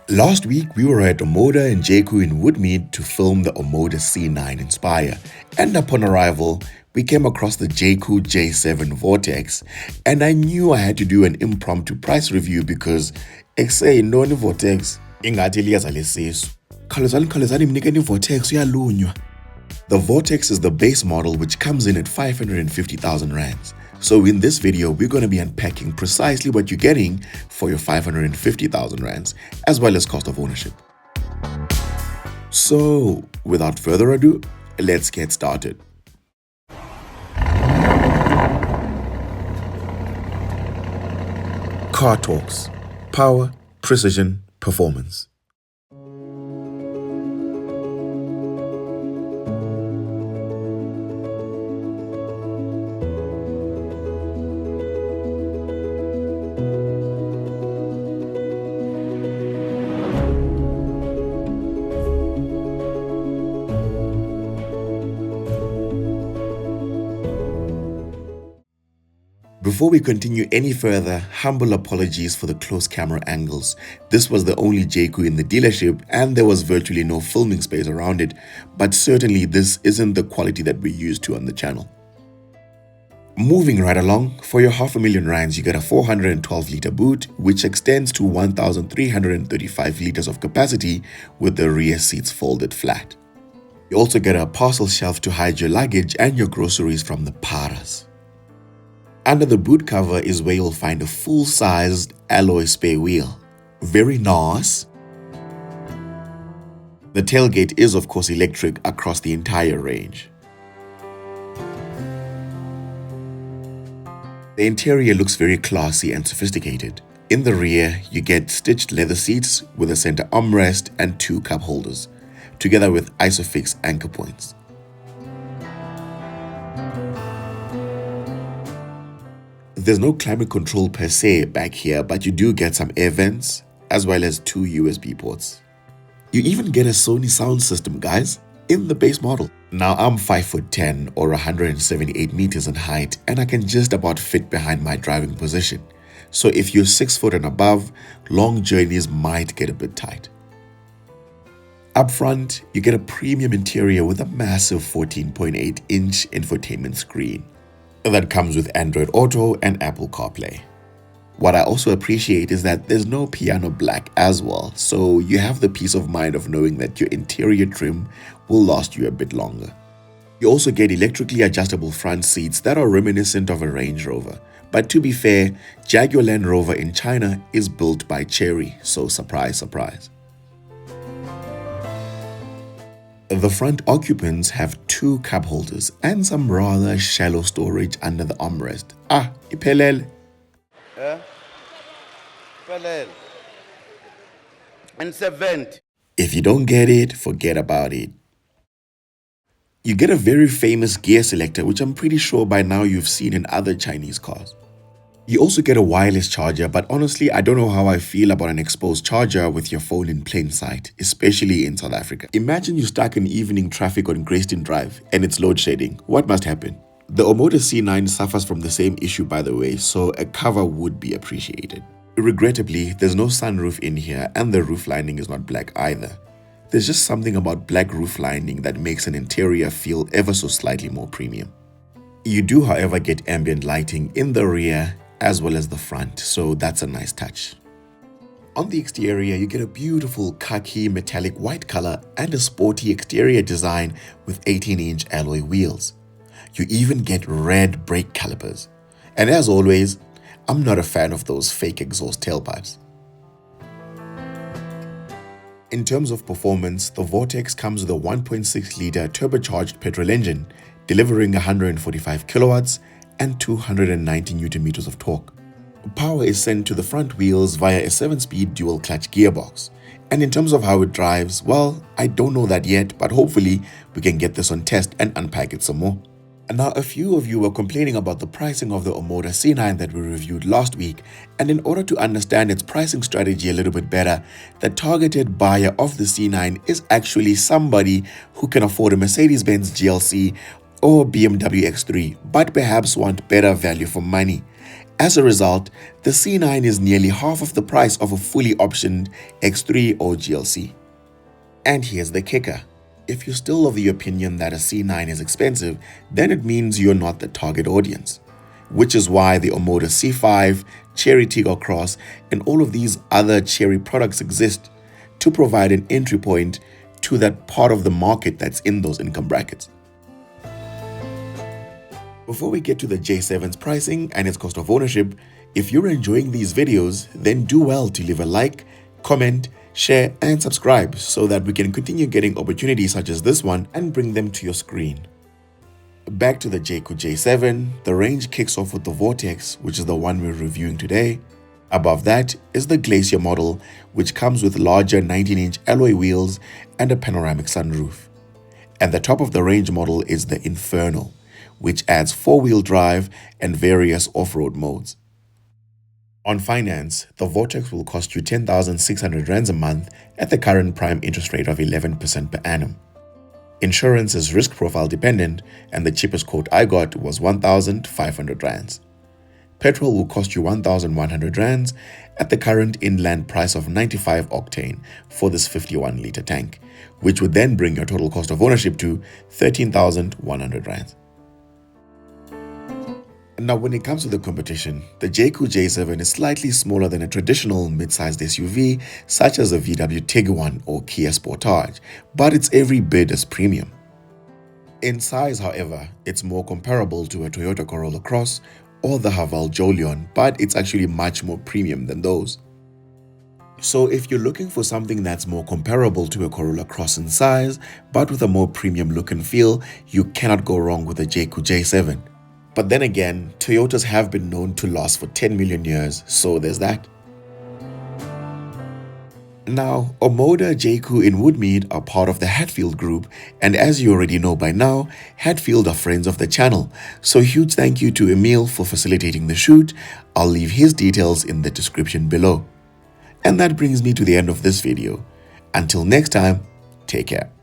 Last week, we were at Omoda and Jaecoo in Woodmead to film the Omoda C9 Inspire, and upon arrival, we came across the Jaecoo J7 Vortex, and I knew I had to do an impromptu price review because exe no Vortex ingathi liyazala isisu. Khawulezani mnike ni Vortex uyalunywa. The Vortex is the base model which comes in at 550,000 rands. So in this video, we're going to be unpacking precisely what you're getting for your 550,000 rands, as well as cost of ownership. So without further ado, let's get started. Car Talks: Power, Precision, Performance. Before we continue any further, humble apologies for the close camera angles. This was the only Jaecoo in the dealership and there was virtually no filming space around it, but certainly this isn't the quality that we're used to on the channel. Moving right along, for your R500,000 you get a 412-litre boot which extends to 1,335 litres of capacity with the rear seats folded flat. You also get a parcel shelf to hide your luggage and your groceries from the paras. Under the boot cover is where you'll find a full-sized alloy spare wheel. Very nice. The tailgate is of course electric across the entire range. The interior looks very classy and sophisticated. In the rear, you get stitched leather seats with a center armrest and 2 cup holders, together with ISOFIX anchor points. There's no climate control per se back here, but you do get some air vents as well as 2 USB ports. You even get a Sony sound system, guys, in the base model. Now I'm 5'10" or 178 meters in height and I can just about fit behind my driving position. So if you're 6 foot and above, long journeys might get a bit tight. Up front, you get a premium interior with a massive 14.8-inch infotainment screen that comes with Android Auto and Apple CarPlay. What I also appreciate is that there's no piano black as well, so you have the peace of mind of knowing that your interior trim will last you a bit longer. You also get electrically adjustable front seats that are reminiscent of a Range Rover. But to be fair, Jaguar Land Rover in China is built by Chery, so surprise, surprise. The front occupants have 2 cup holders and some rather shallow storage under the armrest. Iphelele. And 70. If you don't get it, forget about it. You get a very famous gear selector, which I'm pretty sure by now you've seen in other Chinese cars. You also get a wireless charger, but honestly, I don't know how I feel about an exposed charger with your phone in plain sight, especially in South Africa. Imagine you're stuck in evening traffic on Grayston Drive and it's load shedding. What must happen? The Omoda C9 suffers from the same issue, by the way, so a cover would be appreciated. Regrettably, there's no sunroof in here and the roof lining is not black either. There's just something about black roof lining that makes an interior feel ever so slightly more premium. You do, however, get ambient lighting in the rear as well as the front, so that's a nice touch. On the exterior, you get a beautiful khaki metallic white color and a sporty exterior design with 18-inch alloy wheels. You even get red brake calipers. And as always, I'm not a fan of those fake exhaust tailpipes. In terms of performance, the Vortex comes with a 1.6-liter turbocharged petrol engine, delivering 145 kilowatts and 290 Newton meters of torque. Power is sent to the front wheels via a 7-speed dual-clutch gearbox. And in terms of how it drives, well, I don't know that yet, but hopefully we can get this on test and unpack it some more. And now, a few of you were complaining about the pricing of the Omoda C9 that we reviewed last week, and in order to understand its pricing strategy a little bit better, the targeted buyer of the C9 is actually somebody who can afford a Mercedes-Benz GLC or BMW X3, but perhaps want better value for money. As a result, the C9 is nearly half of the price of a fully optioned X3 or GLC. And here's the kicker. If you're still of the opinion that a C9 is expensive, then it means you're not the target audience. Which is why the Omoda C5, Cherry Tiggo Cross, and all of these other Cherry products exist to provide an entry point to that part of the market that's in those income brackets. Before we get to the J7's pricing and its cost of ownership, if you're enjoying these videos, then do well to leave a like, comment, share, and subscribe so that we can continue getting opportunities such as this one and bring them to your screen. Back to the Jaecoo J7, the range kicks off with the Vortex, which is the one we're reviewing today. Above that is the Glacier model, which comes with larger 19-inch alloy wheels and a panoramic sunroof. And the top of the range model is the Infernal, which adds 4-wheel drive and various off-road modes. On finance, the Vortex will cost you 10,600 rands a month at the current prime interest rate of 11% per annum. Insurance is risk profile dependent, and the cheapest quote I got was 1,500 rands. Petrol will cost you 1,100 rands at the current inland price of 95 octane for this 51-litre tank, which would then bring your total cost of ownership to 13,100 rands. Now, when it comes to the competition, the Jaecoo J7 is slightly smaller than a traditional mid-sized SUV such as a VW Tiguan or Kia Sportage, but it's every bit as premium. In size, however, it's more comparable to a Toyota Corolla Cross or the Haval Jolion, but it's actually much more premium than those. So if you're looking for something that's more comparable to a Corolla Cross in size, but with a more premium look and feel, you cannot go wrong with the Jaecoo J7. But then again, Toyotas have been known to last for 10 million years, so there's that. Now, Omoda, Jaecoo, and Woodmead are part of the Hatfield group, and as you already know by now, Hatfield are friends of the channel, so huge thank you to Emil for facilitating the shoot. I'll leave his details in the description below. And that brings me to the end of this video. Until next time, take care.